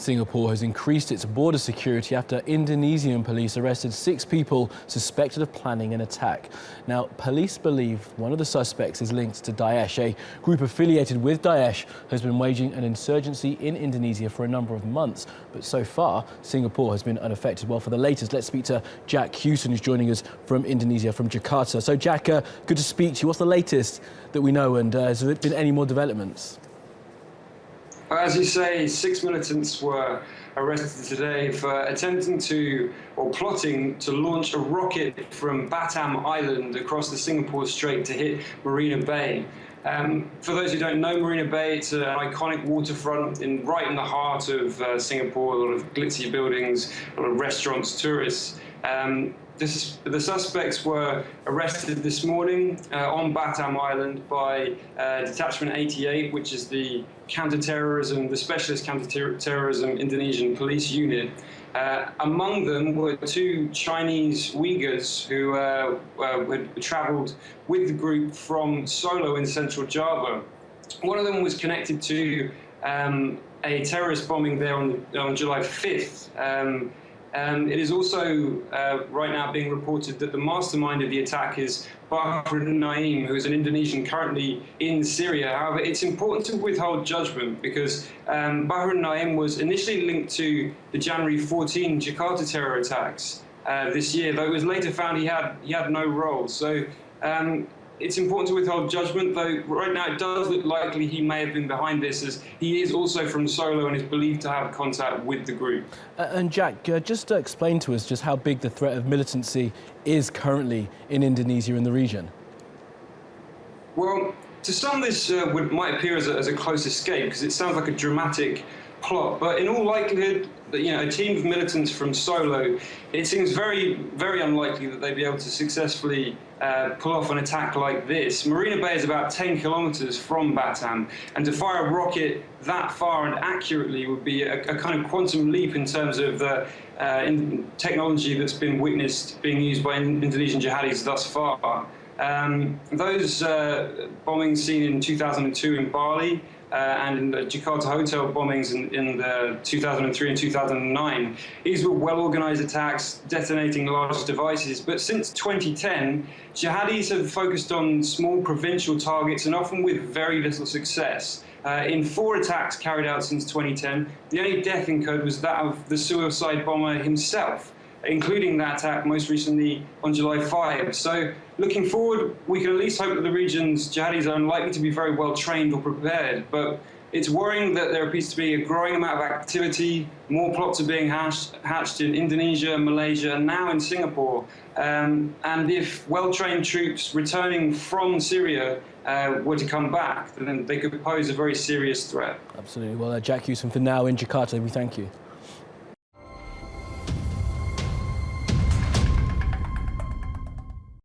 Singapore has increased its border security after Indonesian police arrested 6 people suspected of planning an attack. Now, police believe one of the suspects is linked to Daesh. A group affiliated with Daesh has been waging an insurgency in Indonesia for a number of months. But so far, Singapore has been unaffected. Well, for the latest, let's speak to Jack Hewson, who's joining us from Indonesia, from Jakarta. So, Jack, good to speak to you. What's the latest that we know, and has there been any more developments? As you say, 6 militants were arrested today for attempting to, or plotting to launch a rocket from Batam Island across the Singapore Strait to hit Marina Bay. For those who don't know Marina Bay, it's an iconic waterfront right in the heart of Singapore, a lot of glitzy buildings, a lot of restaurants, tourists. The suspects were arrested this morning on Batam Island by Detachment 88, which is the specialist counter-terrorism Indonesian police unit. Among them were 2 Chinese Uyghurs who had travelled with the group from Solo in central Java. One of them was connected to a terrorist bombing there on July 5th. It is also right now being reported that the mastermind of the attack is Bahrun Naim, who is an Indonesian currently in Syria. However, it's important to withhold judgment because Bahrun Naim was initially linked to the January 14 Jakarta terror attacks this year, though it was later found he had no role. So it's important to withhold judgment, though right now it does look likely he may have been behind this, as he is also from Solo and is believed to have contact with the group. And Jack, just explain to us just how big the threat of militancy is currently in Indonesia and the region. Well, to some this might appear as a close escape, because it sounds like a dramatic plot, but in all likelihood, a team of militants from Solo, it seems very, very unlikely that they'd be able to successfully pull off an attack like this. Marina Bay is about 10 kilometers from Batam, and to fire a rocket that far and accurately would be a kind of quantum leap in terms of the technology that's been witnessed being used by Indonesian jihadis thus far. Those bombings seen in 2002 in Bali and in the Jakarta hotel bombings in the 2003 and 2009. These were well-organized attacks detonating large devices, but since 2010, jihadis have focused on small provincial targets and often with very little success. In 4 attacks carried out since 2010, the only death incurred was that of the suicide bomber himself, including that attack most recently on July 5. So looking forward, we can at least hope that the region's jihadis are unlikely to be very well trained or prepared, but it's worrying that there appears to be a growing amount of activity. More plots are being hatched in Indonesia, Malaysia, and now in Singapore. And if well-trained troops returning from Syria were to come back, then they could pose a very serious threat. Absolutely. Well, Jack Hewson for now in Jakarta, we thank you.